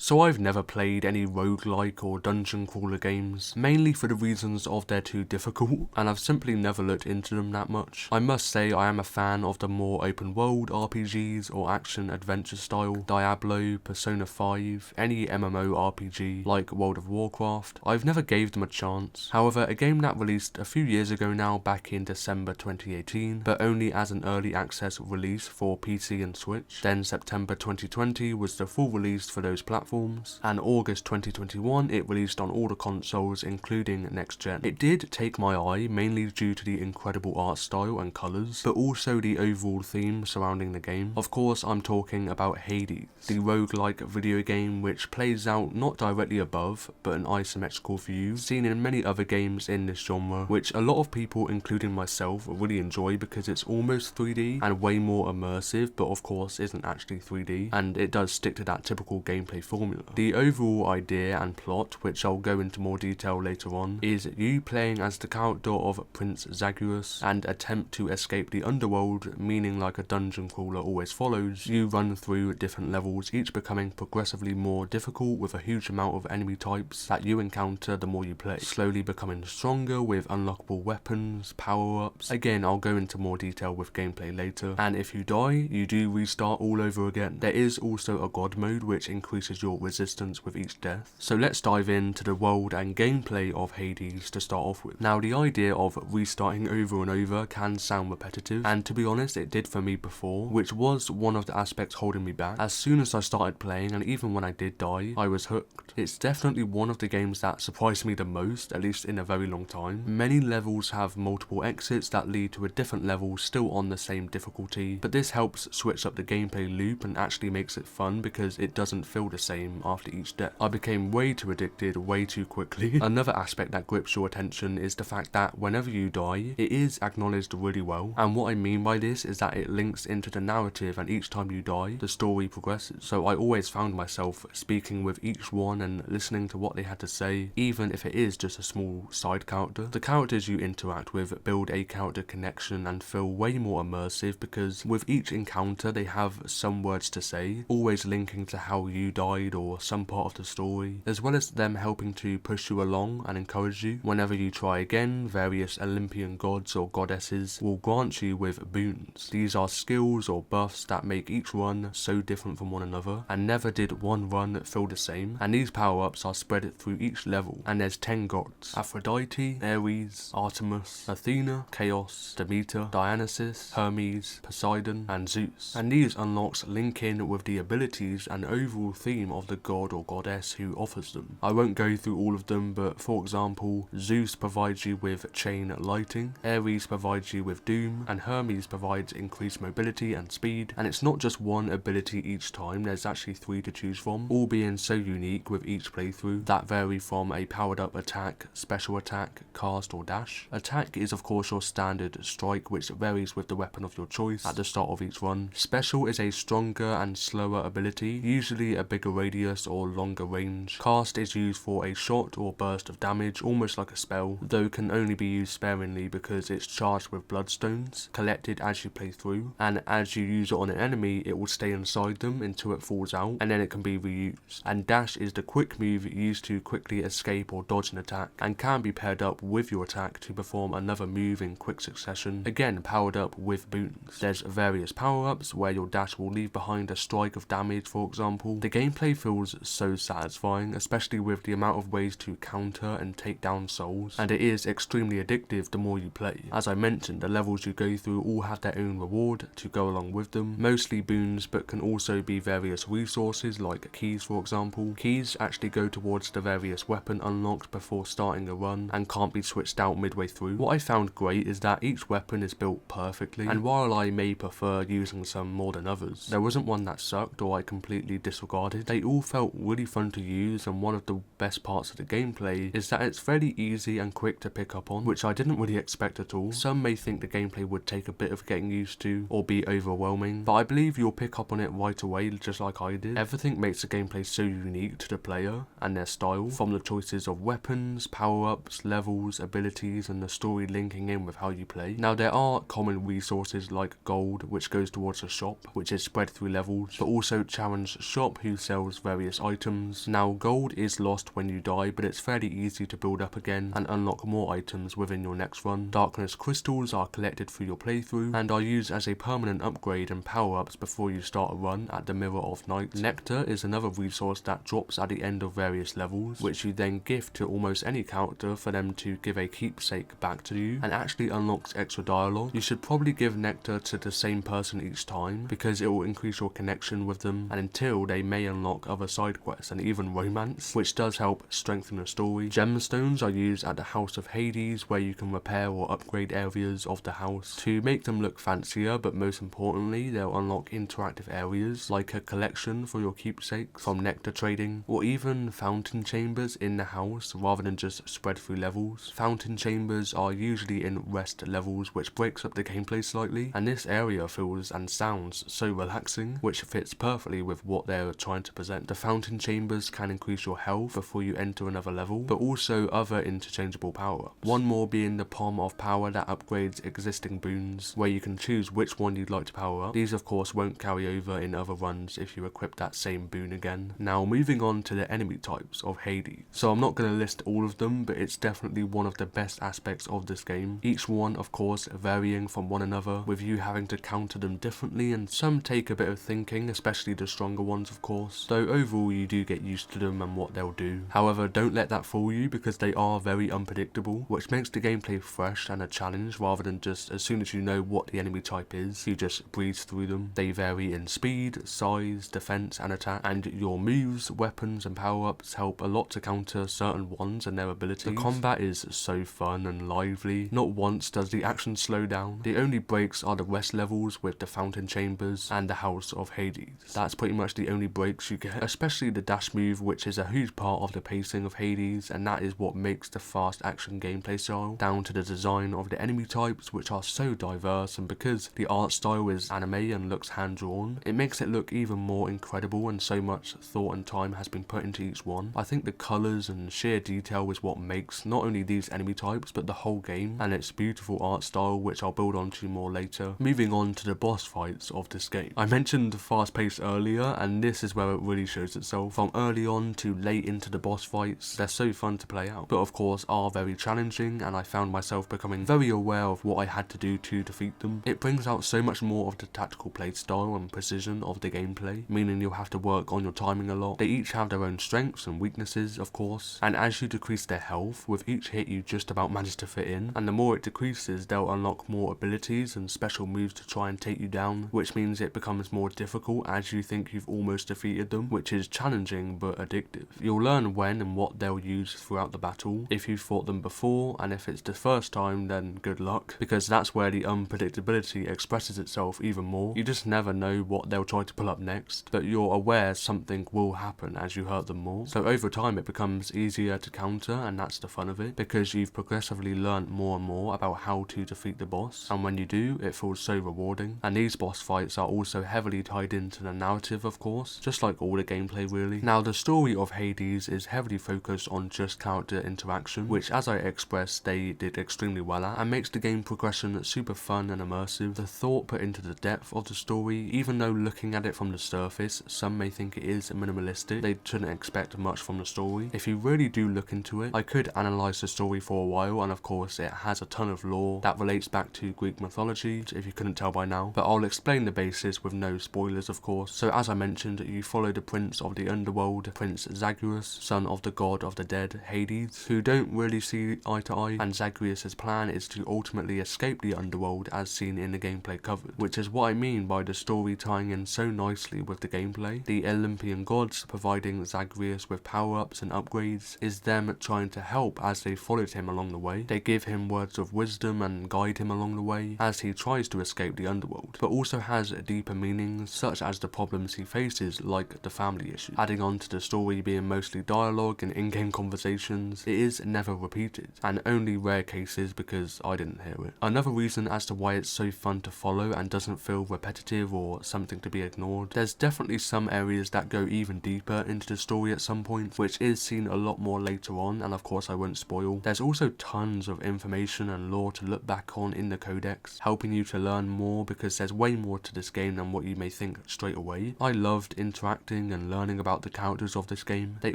So I've never played any roguelike or dungeon crawler games, mainly for the reasons of they're too difficult, and I've simply never looked into them that much. I must say I am a fan of the more open world RPGs or action adventure style, Diablo, Persona 5, any MMORPG like World of Warcraft. I've never gave them a chance. However, a game that released a few years ago now, back in December 2018, but only as an early access release for PC and Switch. Then September 2020 was the full release for those platforms, and August 2021 it released on all the consoles including next gen. It did take my eye mainly due to the incredible art style and colours, but also the overall theme surrounding the game. Of course I'm talking about Hades, the roguelike video game which plays out not directly above, but an isometrical view, seen in many other games in this genre, which a lot of people including myself really enjoy because it's almost 3D and way more immersive, but of course isn't actually 3D, and it does stick to that typical gameplay formula. The overall idea and plot, which I'll go into more detail later on, is you playing as the character of Prince Zagreus and attempt to escape the underworld, meaning like a dungeon crawler always follows. You run through different levels, each becoming progressively more difficult with a huge amount of enemy types that you encounter the more you play, slowly becoming stronger with unlockable weapons, power-ups. Again, I'll go into more detail with gameplay later, and if you die, you do restart all over again. There is also a god mode which increases your resistance with each death. So let's dive into the world and gameplay of Hades to start off with. Now the idea of restarting over and over can sound repetitive, and to be honest it did for me before, which was one of the aspects holding me back. As soon as I started playing, and even when I did die, I was hooked. It's definitely one of the games that surprised me the most, at least in a very long time. Many levels have multiple exits that lead to a different level still on the same difficulty, but this helps switch up the gameplay loop and actually makes it fun because it doesn't feel the same after each death. I became way too addicted way too quickly. Another aspect that grips your attention is the fact that whenever you die, it is acknowledged really well, and what I mean by this is that it links into the narrative, and each time you die, the story progresses. So I always found myself speaking with each one and listening to what they had to say, even if it is just a small side character. The characters you interact with build a character connection and feel way more immersive because with each encounter they have some words to say, always linking to how you died or some part of the story, as well as them helping to push you along and encourage you. Whenever you try again, various Olympian gods or goddesses will grant you with boons. These are skills or buffs that make each run so different from one another, and never did one run feel the same, and these power-ups are spread through each level, and there's 10 gods: Aphrodite, Ares, Artemis, Athena, Chaos, Demeter, Dionysus, Hermes, Poseidon, and Zeus, and these unlocks link in with the abilities and overall theme of the god or goddess who offers them. I won't go through all of them, but for example, Zeus provides you with chain lighting, Ares provides you with doom, and Hermes provides increased mobility and speed, and it's not just one ability each time, there's actually 3 to choose from, all being so unique with each playthrough that vary from a powered up attack, special attack, cast or dash. Attack is of course your standard strike, which varies with the weapon of your choice at the start of each run. Special is a stronger and slower ability, usually a bigger radius or longer range. Cast is used for a shot or burst of damage, almost like a spell, though can only be used sparingly because it's charged with bloodstones, collected as you play through, and as you use it on an enemy it will stay inside them until it falls out, and then it can be reused. And dash is the quick move used to quickly escape or dodge an attack, and can be paired up with your attack to perform another move in quick succession, again powered up with boons. There's various power-ups where your dash will leave behind a strike of damage, for example. The gameplay feels so satisfying, especially with the amount of ways to counter and take down souls, and it is extremely addictive the more you play. As I mentioned, the levels you go through all have their own reward to go along with them, mostly boons, but can also be various resources like keys, for example. Keys actually go towards the various weapon unlocked before starting a run and can't be switched out midway through. What I found great is that each weapon is built perfectly, and while I may prefer using some more than others, there wasn't one that sucked or I completely disregarded. They all felt really fun to use, and one of the best parts of the gameplay is that it's fairly easy and quick to pick up on, which I didn't really expect at all. Some may think the gameplay would take a bit of getting used to or be overwhelming, but I believe you'll pick up on it right away just like I did. Everything makes the gameplay so unique to the player and their style, from the choices of weapons, power-ups, levels, abilities, and the story linking in with how you play. Now there are common resources like gold, which goes towards the shop, which is spread through levels, but also Charon's shop, who sells unlocks various items. Now gold is lost when you die, but it's fairly easy to build up again and unlock more items within your next run. Darkness crystals are collected through your playthrough and are used as a permanent upgrade and power-ups before you start a run at the Mirror of Night. Nectar is another resource that drops at the end of various levels, which you then gift to almost any character for them to give a keepsake back to you, and actually unlocks extra dialogue. You should probably give nectar to the same person each time, because it will increase your connection with them, and until they may unlock other side quests and even romance, which does help strengthen the story. Gemstones are used at the House of Hades, where you can repair or upgrade areas of the house to make them look fancier, but most importantly they'll unlock interactive areas like a collection for your keepsakes from nectar trading, or even fountain chambers in the house rather than just spread through levels. Fountain chambers are usually in rest levels, which breaks up the gameplay slightly, and this area feels and sounds so relaxing, which fits perfectly with what they're trying to present. The fountain chambers can increase your health before you enter another level, but also other interchangeable power-ups. One more being the Palm of Power that upgrades existing boons, where you can choose which one you'd like to power up. These of course won't carry over in other runs if you equip that same boon again. Now moving on to the enemy types of Hades. So I'm not going to list all of them, but it's definitely one of the best aspects of this game. Each one of course varying from one another, with you having to counter them differently, and some take a bit of thinking, especially the stronger ones of course, though overall you do get used to them and what they'll do. However, don't let that fool you, because they are very unpredictable, which makes the gameplay fresh and a challenge rather than just as soon as you know what the enemy type is, you just breeze through them. They vary in speed, size, defense and attack, and your moves, weapons and power-ups help a lot to counter certain ones and their abilities. The combat is so fun and lively. Not once does the action slow down. The only breaks are the rest levels with the fountain chambers and the House of Hades. That's pretty much the only breaks you get, especially the dash move, which is a huge part of the pacing of Hades, and that is what makes the fast action gameplay style, down to the design of the enemy types, which are so diverse, and because the art style is anime and looks hand-drawn, it makes it look even more incredible, and so much thought and time has been put into each one. I think the colours and sheer detail is what makes not only these enemy types but the whole game, and its beautiful art style, which I'll build onto more later. Moving on to the boss fights of this game. I mentioned fast pace earlier, and this is where it really shows itself. From early on to late into the boss fights, they're so fun to play out, but of course are very challenging, and I found myself becoming very aware of what I had to do to defeat them. It brings out so much more of the tactical playstyle and precision of the gameplay, meaning you'll have to work on your timing a lot. They each have their own strengths and weaknesses of course, and as you decrease their health, with each hit you just about manage to fit in, and the more it decreases they'll unlock more abilities and special moves to try and take you down, which means it becomes more difficult as you think you've almost defeated them, which is challenging but addictive. You'll learn when and what they'll use throughout the battle if you've fought them before, and if it's the first time then good luck, because that's where the unpredictability expresses itself even more. You just never know what they'll try to pull up next, but you're aware something will happen as you hurt them more, so over time it becomes easier to counter, and that's the fun of it, because you've progressively learnt more and more about how to defeat the boss, and when you do it feels so rewarding. And these boss fights are also heavily tied into the narrative of course, just like all the gameplay really. Now the story of Hades is heavily focused on just character interaction, which as I expressed they did extremely well at, and makes the game progression super fun and immersive. The thought put into the depth of the story, even though looking at it from the surface some may think it is minimalistic, they shouldn't expect much from the story. If you really do look into it, I could analyse the story for a while, and of course it has a ton of lore that relates back to Greek mythology, if you couldn't tell by now, but I'll explain the basis with no spoilers of course. So as I mentioned, you follow the prince of the underworld, Prince Zagreus, son of the god of the dead, Hades, who don't really see eye to eye, and Zagreus' plan is to ultimately escape the underworld as seen in the gameplay covered, which is what I mean by the story tying in so nicely with the gameplay. The Olympian gods providing Zagreus with power-ups and upgrades is them trying to help as they followed him along the way. They give him words of wisdom and guide him along the way as he tries to escape the underworld, but also has deeper meanings such as the problems he faces, like the family issue. Adding on to the story being mostly dialogue and in-game conversations, it is never repeated, and only rare cases because I didn't hear it. Another reason as to why it's so fun to follow and doesn't feel repetitive or something to be ignored, there's definitely some areas that go even deeper into the story at some point, which is seen a lot more later on, and of course I won't spoil. There's also tons of information and lore to look back on in the codex, helping you to learn more, because there's way more to this game than what you may think straight away. I loved interacting exploring and learning about the characters of this game. They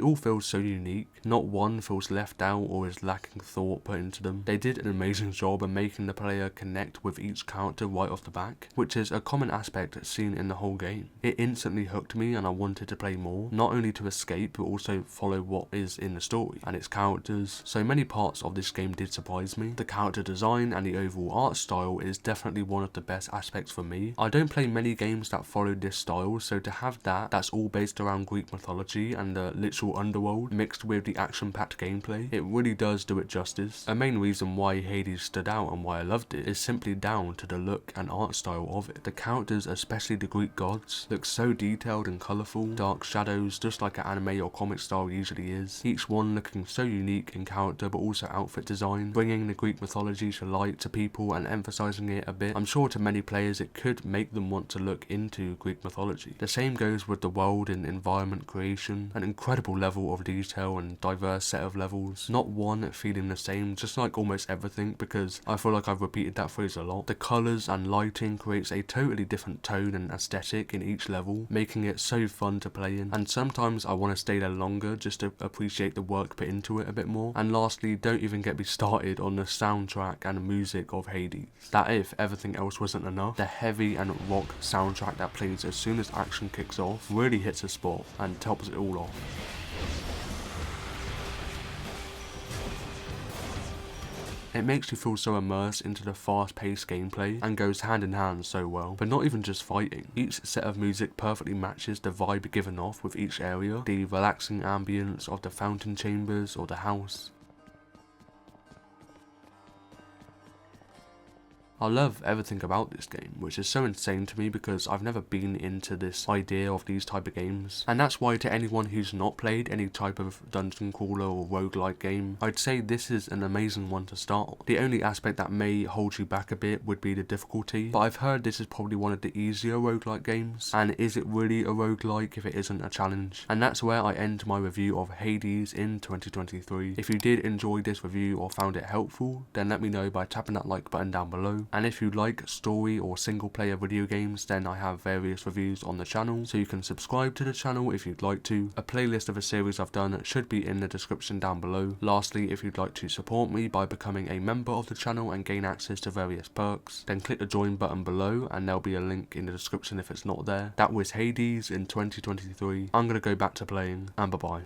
all feel so unique, not one feels left out or is lacking thought put into them. They did an amazing job of making the player connect with each character right off the back, which is a common aspect seen in the whole game. It instantly hooked me and I wanted to play more, not only to escape but also follow what is in the story and its characters. So many parts of this game did surprise me. The character design and the overall art style is definitely one of the best aspects for me. I don't play many games that follow this style, so to have that's all based around Greek mythology and the literal underworld mixed with the action-packed gameplay, it really does do it justice. A main reason why Hades stood out and why I loved it is simply down to the look and art style of it. The characters, especially the Greek gods, look so detailed and colourful, dark shadows just like an anime or comic style usually is, each one looking so unique in character but also outfit design, bringing the Greek mythology to light to people and emphasising it a bit. I'm sure to many players it could make them want to look into Greek mythology. The same goes with the world and environment creation, an incredible level of detail and diverse set of levels, not one feeling the same, just like almost everything, because I feel like I've repeated that phrase a lot. The colours and lighting creates a totally different tone and aesthetic in each level, making it so fun to play in, and sometimes I want to stay there longer just to appreciate the work put into it a bit more. And lastly, don't even get me started on the soundtrack and music of Hades. That if everything else wasn't enough, the heavy and rock soundtrack that plays as soon as action kicks off really hits a spot and tops it all off. It makes you feel so immersed into the fast-paced gameplay and goes hand in hand so well, but not even just fighting. Each set of music perfectly matches the vibe given off with each area, the relaxing ambience of the fountain chambers or the house. I love everything about this game, which is so insane to me because I've never been into this idea of these type of games. And that's why to anyone who's not played any type of dungeon crawler or roguelike game, I'd say this is an amazing one to start. The only aspect that may hold you back a bit would be the difficulty, but I've heard this is probably one of the easier roguelike games, and is it really a roguelike if it isn't a challenge? And that's where I end my review of Hades in 2023. If you did enjoy this review or found it helpful, then let me know by tapping that like button down below. And if you like story or single player video games, then I have various reviews on the channel, so you can subscribe to the channel if you'd like to. A playlist of a series I've done should be in the description down below. Lastly, if you'd like to support me by becoming a member of the channel and gain access to various perks, then click the join button below and there'll be a link in the description if it's not there. That was Hades in 2023. I'm gonna go back to playing, and bye bye.